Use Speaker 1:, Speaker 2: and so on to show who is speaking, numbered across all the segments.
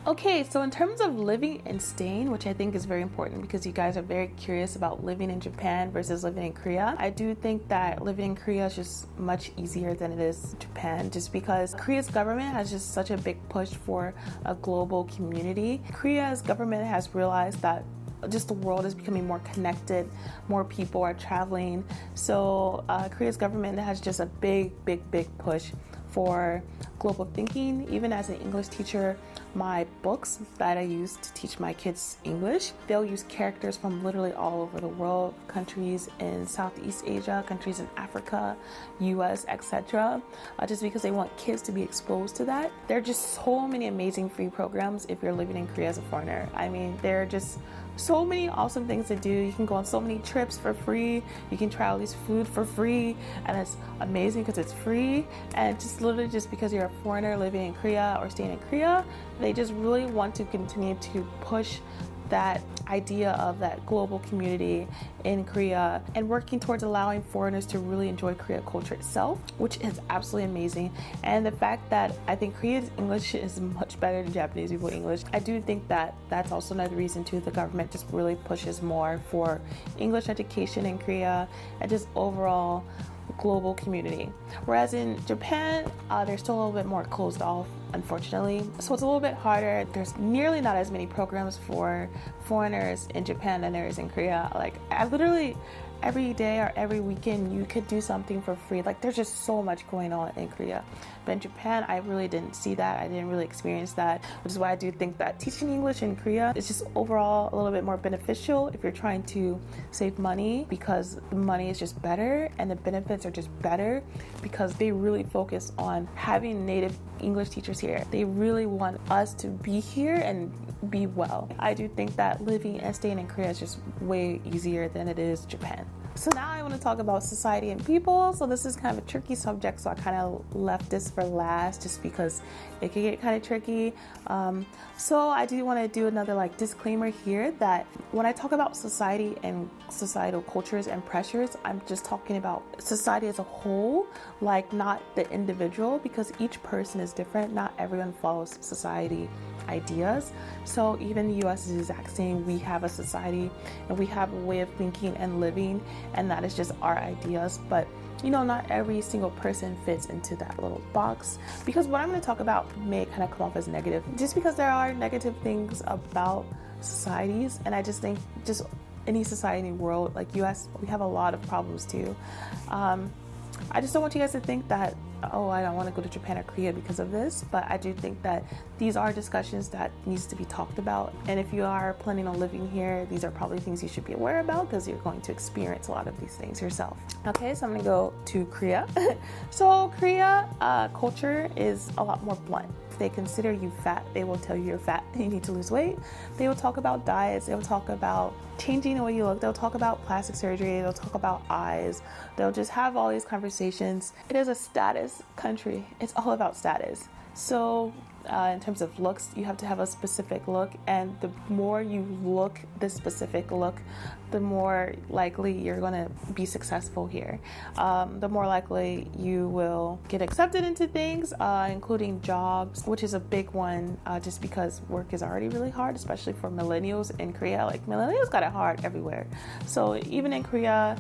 Speaker 1: Okay, so in terms of living and staying, which I think is very important because you guys are very curious about living in Japan versus living in Korea, I do think that living in Korea is just much easier than it is Japan, just because Korea's government has just such a big push for a global community. Korea's government has realized that just the world is becoming more connected, more people are traveling. So Korea's government has just a big push for global thinking. Even as an English teacher, my books that I use to teach my kids English, they'll use characters from literally all over the world, countries in Southeast Asia, countries in Africa, US, etc. Just because they want kids to be exposed to that. There are just so many amazing free programs if you're living in Korea as a foreigner. I mean, there are just so many awesome things to do. You can go on so many trips for free. You can try all these food for free, and it's amazing because it's free. And just literally just because you're a foreigner living in Korea or staying in Korea, they just really want to continue to push that idea of that global community in Korea and working towards allowing foreigners to really enjoy Korea culture itself, which is absolutely amazing. And the fact that I think Korea's English is much better than Japanese people English, I do think that that's also another reason too. The government just really pushes more for English education in Korea and just overall global community. Whereas in Japan, they're still a little bit more closed off, unfortunately. So it's a little bit harder. There's nearly not as many programs for foreigners in Japan than there is in Korea. Like, I literally every day or every weekend you could do something for free. Like, there's just so much going on in Korea. But in Japan, I really didn't see that. I didn't really experience that, which is why I do think that teaching English in Korea is just overall a little bit more beneficial if you're trying to save money, because the money is just better and the benefits are just better because they really focus on having native English teachers here. They really want us to be here and be well. I do think that living and staying in Korea is just way easier than it is Japan. So now I want to talk about society and people. So this is kind of a tricky subject, so I kind of left this for last just because it can get kind of tricky. So I do want to do another disclaimer here that when I talk about society and societal cultures and pressures, I'm just talking about society as a whole, not the individual, because each person is different. Not everyone follows society ideas. So even the US is the exact same. We have a society and we have a way of thinking and living, and that is just our ideas. But not every single person fits into that little box, because what I'm going to talk about may kind of come off as negative just because there are negative things about societies, and I just think just any society in the world, like US, we have a lot of problems too. I just don't want you guys to think that, oh, I don't want to go to Japan or Korea because of this, but I do think that these are discussions that needs to be talked about. And if you are planning on living here, these are probably things you should be aware about because you're going to experience a lot of these things yourself. Okay, so I'm going to go to Korea. So Korea culture is a lot more blunt. If they consider you fat, they will tell you you're fat and you need to lose weight. They will talk about diets. They will talk about changing the way you look. They'll talk about plastic surgery. They'll talk about eyes. They'll just have all these conversations. It is a status country. It's all about status. So in terms of looks, you have to have a specific look, and the more you look this specific look, the more likely you're going to be successful here. The more likely you will get accepted into things, including jobs, which is a big one, just because work is already really hard, especially for millennials in Korea. Millennials got it hard everywhere. So even in Korea,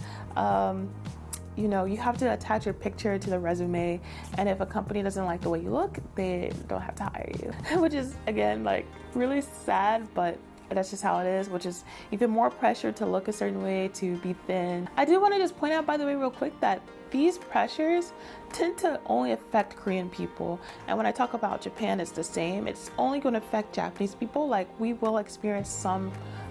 Speaker 1: you have to attach your picture to the resume, and if a company doesn't like the way you look, they don't have to hire you, which is, again, really sad, but that's just how it is, which is even more pressure to look a certain way, to be thin. I do want to just point out, by the way, real quick, that these pressures tend to only affect Korean people. And when I talk about Japan, it's the same. It's only going to affect Japanese people. We will experience some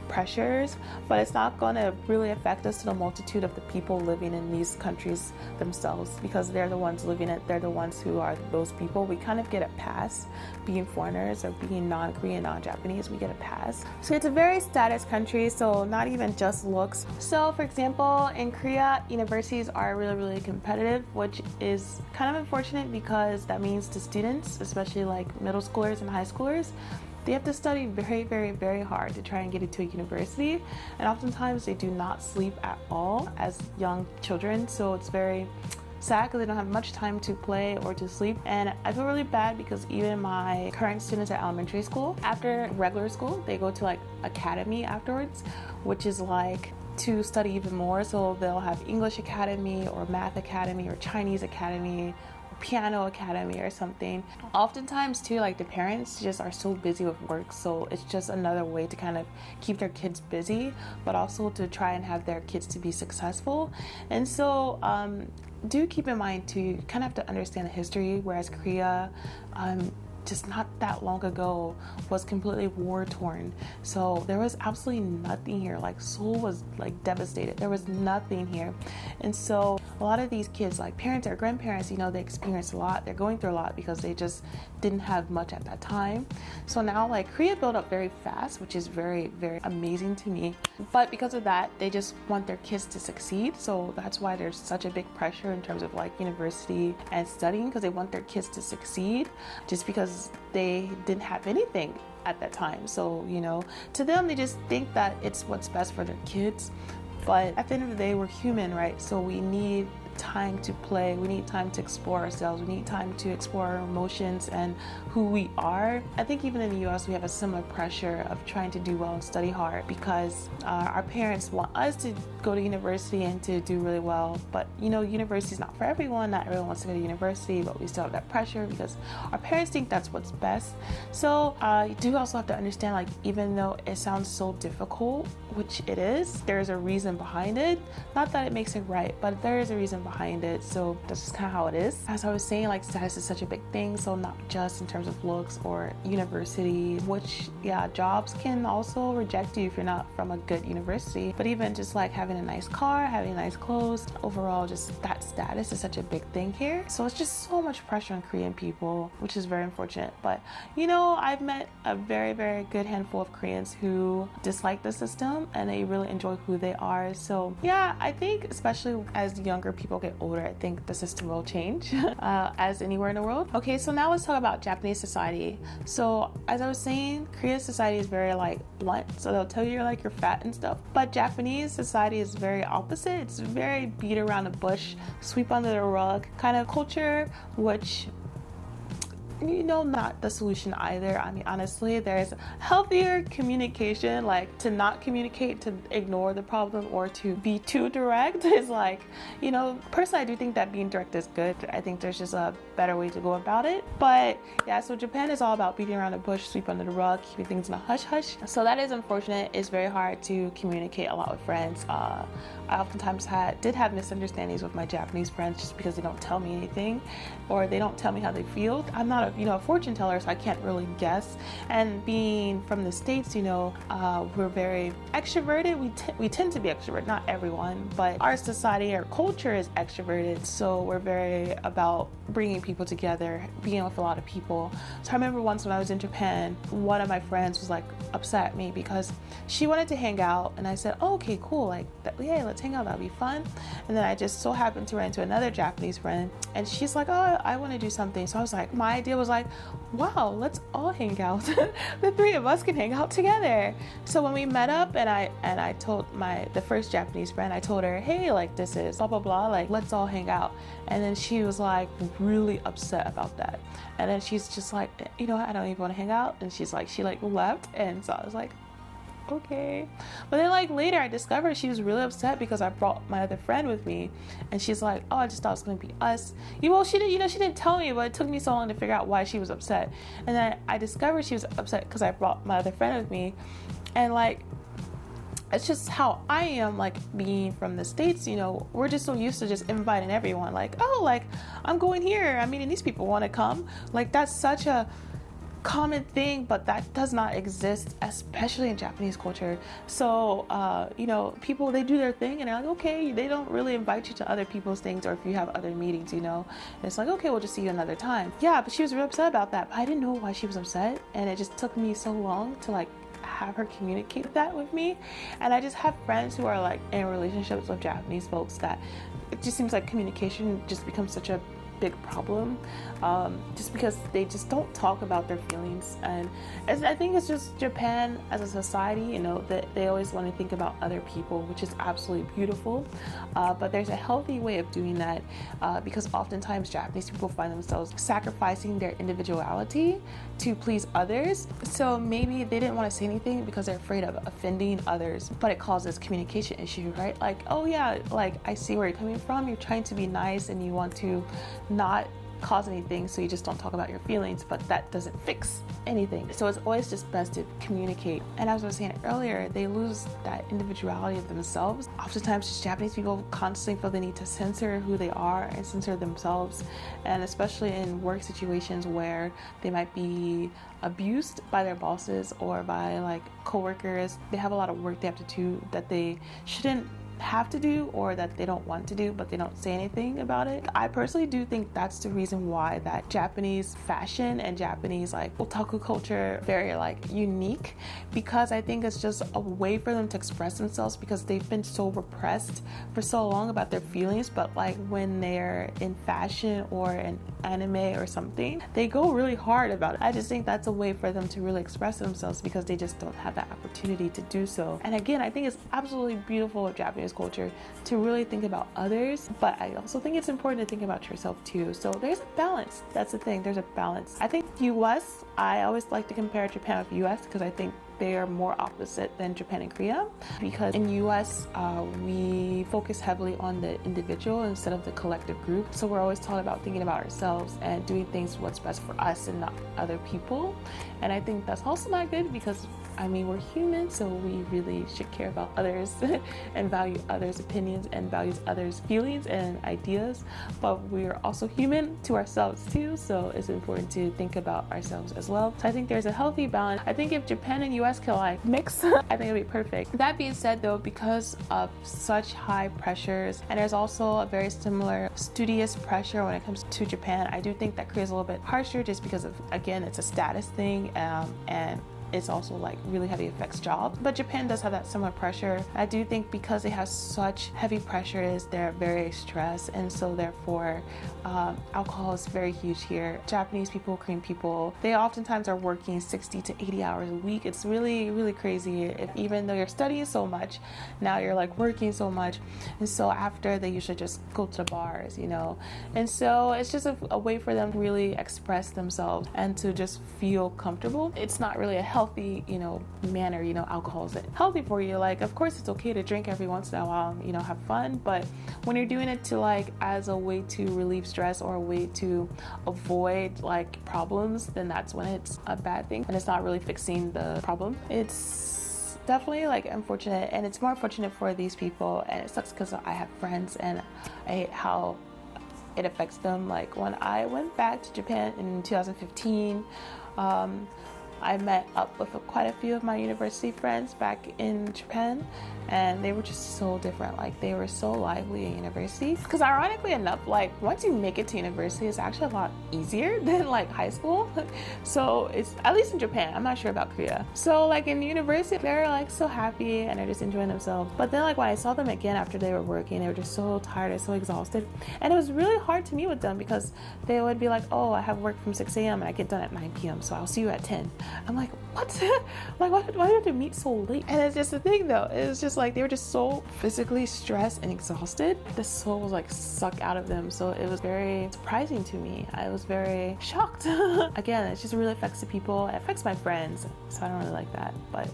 Speaker 1: pressures, but it's not going to really affect us to the multitude of the people living in these countries themselves, because they're the ones living it. They're the ones who are those people. We kind of get a pass being foreigners or being non-Korean, non-Japanese. We get a pass. So it's a very status country, so not even just looks. So for example, in Korea, universities are really, really competitive, which is kind of unfortunate because that means the students, especially middle schoolers and high schoolers, they have to study very, very, very hard to try and get into a university, and oftentimes they do not sleep at all as young children, so it's very sad because they don't have much time to play or to sleep. And I feel really bad because even my current students at elementary school, after regular school, they go to like academy afterwards, which is like to study even more. So they'll have English academy or math academy or Chinese academy, piano academy or something. Oftentimes too, like the parents just are so busy with work, so it's just another way to kind of keep their kids busy, but also to try and have their kids to be successful. And so do keep in mind too, you kind of have to understand the history, whereas Korea just not that long ago was completely war torn. So there was absolutely nothing here. Like Seoul was like devastated. There was nothing here. And so a lot of these kids, like parents or grandparents, you know, they experience a lot. They're going through a lot because they just didn't have much at that time. So now like Korea built up very fast, which is very, very amazing to me. But because of that, they just want their kids to succeed. So that's why there's such a big pressure in terms of like university and studying, because they want their kids to succeed just because they didn't have anything at that time. So, you know, to them, they just think that it's what's best for their kids. But at the end of the day, we're human, right? So we need time to play, we need time to explore ourselves, we need time to explore our emotions and who we are. I think even in the US we have a similar pressure of trying to do well and study hard because our parents want us to go to university and to do really well, but you know, university is not for everyone. Not everyone wants to go to university, but we still have that pressure because our parents think that's what's best. So you do also have to understand, like, even though it sounds so difficult, which it is, there's a reason behind it. Not that it makes it right, but there is a reason behind it. So that's just kind of how it is. As I was saying, like, status is such a big thing. So not just in terms of looks or university, which, yeah, jobs can also reject you if you're not from a good university. But even just like having a nice car, having nice clothes, overall, just that status is such a big thing here. So it's just so much pressure on Korean people, which is very unfortunate. But, you know, I've met a very, very good handful of Koreans who dislike the system and they really enjoy who they are. So yeah, I think especially as younger people get older, I think the system will change as anywhere in the world. Okay, so now let's talk about Japanese society. So as I was saying, Korean society is very like blunt, so they'll tell you like you're fat and stuff, but Japanese society is very opposite. It's very beat around the bush, sweep under the rug kind of culture, which, you know, not the solution either. I mean, honestly, there's healthier communication, like to not communicate, to ignore the problem, or to be too direct is like, you know, personally, I do think that being direct is good. I think there's just a better way to go about it. But yeah, so Japan is all about beating around the bush, sweep under the rug, keeping things in a hush hush. So that is unfortunate. It's very hard to communicate a lot with friends. I oftentimes did have misunderstandings with my Japanese friends just because they don't tell me anything or they don't tell me how they feel. I'm not a fortune teller, so I can't really guess. And being from the States, you know, we're very extroverted. We tend to be extroverted, not everyone, but our society, our culture is extroverted. So we're very about bringing people together, being with a lot of people. So I remember once when I was in Japan, one of my friends was like upset at me because she wanted to hang out, and I said, oh, okay, cool, like, yeah, let's hang out, that'll be fun. And then I just so happened to run into another Japanese friend, and she's like, oh, I want to do something. So I was like, my idea was like, wow, let's all hang out. The three of us can hang out together. So when we met up, and I told the first Japanese friend, I told her, hey, like, this is blah blah blah, like, let's all hang out. And then she was like really upset about that. And then she's just like, you know, I don't even want to hang out. And she left. And so I was like, okay. But then like later I discovered she was really upset because I brought my other friend with me, and she's like, oh, I just thought it was going to be us. Well, she didn't tell me, but it took me so long to figure out why she was upset. And then I discovered she was upset because I brought my other friend with me. And like, it's just how I am, like, being from the States, you know, we're just so used to just inviting everyone, like, oh, like, I'm going here, I'm meeting these people, want to come? Like, that's such a common thing, but that does not exist, especially in Japanese culture. So you know, people, they do their thing and they're like, okay, they don't really invite you to other people's things, or if you have other meetings, you know, it's like, okay, we'll just see you another time. Yeah, but she was real upset about that, but I didn't know why she was upset, and it just took me so long to like have her communicate that with me. And I just have friends who are like in relationships with Japanese folks that it just seems like communication just becomes such a big problem, just because they just don't talk about their feelings. And I think it's just Japan as a society, you know, that they always want to think about other people, which is absolutely beautiful. But there's a healthy way of doing that, because oftentimes Japanese people find themselves sacrificing their individuality to please others. So maybe they didn't want to say anything because they're afraid of offending others, but it causes communication issue, right? Like, oh yeah, like I see where you're coming from. You're trying to be nice and you want to not cause anything, so you just don't talk about your feelings, but that doesn't fix anything. So it's always just best to communicate. And as I was saying earlier, they lose that individuality of themselves. Oftentimes just Japanese people constantly feel the need to censor who they are and censor themselves, and especially in work situations where they might be abused by their bosses or by like coworkers. They have a lot of work they have to do that they shouldn't have to do, or that they don't want to do, but they don't say anything about it. I personally do think that's the reason why that Japanese fashion and Japanese like otaku culture very like unique, because I think it's just a way for them to express themselves, because they've been so repressed for so long about their feelings. But like when they're in fashion or in anime or something, they go really hard about it. I just think that's a way for them to really express themselves, because they just don't have that opportunity to do so. And again, I think it's absolutely beautiful of Japanese culture to really think about others, but I also think it's important to think about yourself too. So there's a balance. That's the thing, there's a balance. I think US, I always like to compare Japan with US because I think they are more opposite than Japan and Korea, because in US we focus heavily on the individual instead of the collective group. So we're always taught about thinking about ourselves and doing things what's best for us and not other people. And I think that's also not good, because I mean, we're human, so we really should care about others and value others' opinions and values others' feelings and ideas. But we're also human to ourselves too, so it's important to think about ourselves as well. So I think there's a healthy balance. I think if Japan and US can like mix, I think it'll be perfect. That being said though, because of such high pressures, and there's also a very similar studious pressure when it comes to Japan, I do think that Korea is a little bit harsher, just because of, again, it's a status thing, and it's also like really heavy affects jobs. But Japan does have that similar pressure. I do think because it has such heavy pressures, they're very stressed, and so therefore alcohol is very huge here. Japanese people, Korean people, they oftentimes are working 60 to 80 hours a week. It's really, really crazy. Even though you're studying so much, now you're like working so much, and so after they usually just go to the bars, you know. And so it's just a way for them to really express themselves and to just feel comfortable. It's not really a healthy, you know, manner. You know, alcohol isn't healthy for you. Like, of course it's okay to drink every once in a while, you know, have fun, but when you're doing it to like as a way to relieve stress or a way to avoid like problems, then that's when it's a bad thing and it's not really fixing the problem. It's definitely like unfortunate, and it's more unfortunate for these people, and it sucks because I have friends and I hate how it affects them. Like when I went back to Japan in 2015, I met up with quite a few of my university friends back in Japan, and they were just so different. Like they were so lively in university, because ironically enough, like once you make it to university, it's actually a lot easier than like high school. So it's, at least in Japan, I'm not sure about Korea. So like in university, they're like so happy and they're just enjoying themselves. But then like when I saw them again after they were working, they were just so tired and so exhausted, and it was really hard to meet with them, because they would be like, oh, I have work from 6 a.m. and I get done at 9 p.m. so I'll see you at 10. I'm like, what? Like, why do you have to meet so late? And it's just the thing though, it's just like they were just so physically stressed and exhausted. The soul was like sucked out of them. So it was very surprising to me. I was very shocked. Again, it just really affects the people. It affects my friends, so I don't really like that. But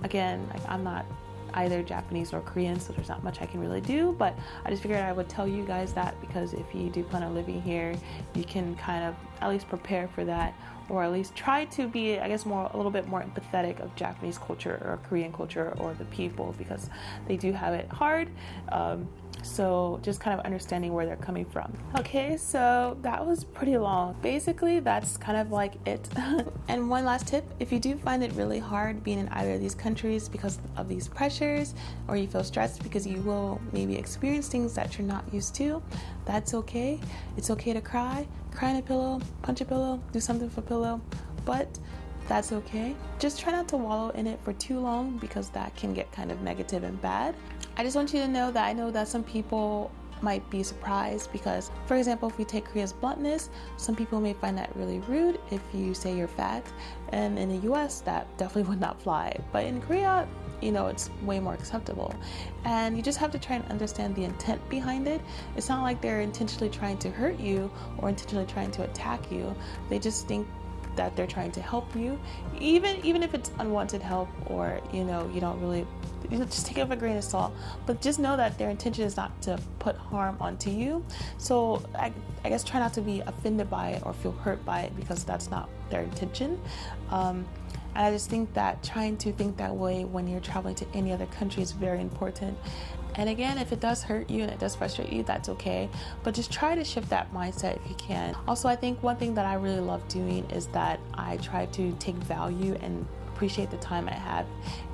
Speaker 1: again, like I'm not either Japanese or Korean, so there's not much I can really do, but I just figured I would tell you guys that, because if you do plan on living here, you can kind of at least prepare for that, or at least try to be, I guess, a little bit more empathetic of Japanese culture or Korean culture or the people, because they do have it hard. So just kind of understanding where they're coming from. Okay, so that was pretty long. Basically, that's kind of like it. And one last tip, if you do find it really hard being in either of these countries because of these pressures, or you feel stressed because you will maybe experience things that you're not used to, that's okay. It's okay to cry in a pillow, punch a pillow, do something for a pillow, but that's okay. Just try not to wallow in it for too long, because that can get kind of negative and bad. I just want you to know that I know that some people might be surprised because, for example, if we take Korea's bluntness, some people may find that really rude if you say you're fat, and in the US that definitely would not fly. But in Korea, it's way more acceptable, and you just have to try and understand the intent behind it. It's not like they're intentionally trying to hurt you or intentionally trying to attack you. They just think that they're trying to help you, even if it's unwanted help, or you don't really, just take it with a grain of salt, but just know that their intention is not to put harm onto you. So I guess try not to be offended by it or feel hurt by it, because that's not their intention. And I just think that trying to think that way when you're traveling to any other country is very important. And again, if it does hurt you and it does frustrate you, that's okay. But just try to shift that mindset if you can. Also, I think one thing that I really love doing is that I try to take value and appreciate the time I have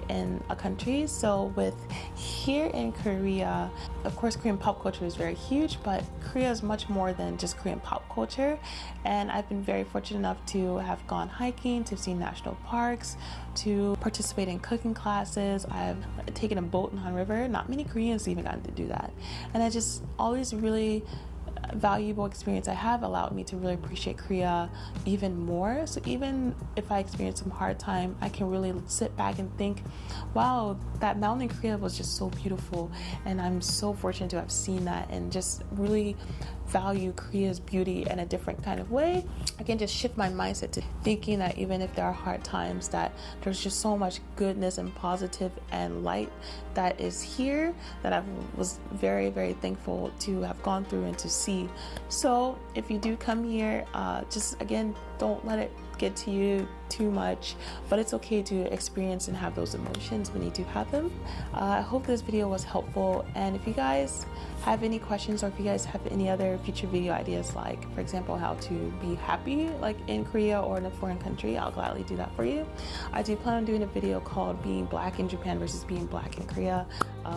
Speaker 1: in a country. So with here in Korea, of course, Korean pop culture is very huge, but Korea is much more than just Korean pop culture. And I've been very fortunate enough to have gone hiking, to see national parks, to participate in cooking classes. I've taken a boat in Han River. Not many Koreans even gotten to do that. And I just always really valuable experience I have allowed me to really appreciate Korea even more. So even if I experience some hard time, I can really sit back and think, wow, that mountain in Korea was just so beautiful, and I'm so fortunate to have seen that, and just really value Korea's beauty in a different kind of way. I can just shift my mindset to thinking that even if there are hard times, that there's just so much goodness and positive and light that is here, that I was very, very thankful to have gone through and to see. So if you do come here, just again, don't let it get to you too much, but it's okay to experience and have those emotions when you do have them. I hope this video was helpful, and if you guys have any questions, or if you guys have any other future video ideas, like for example how to be happy like in Korea or in a foreign country, I'll gladly do that for you. I do plan on doing a video called being black in Japan versus being black in Korea,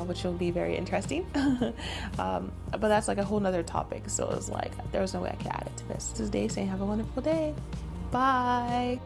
Speaker 1: which will be very interesting. But that's like a whole nother topic, so it was like there was no way I could add it to this. This is Day saying have a wonderful day. Bye.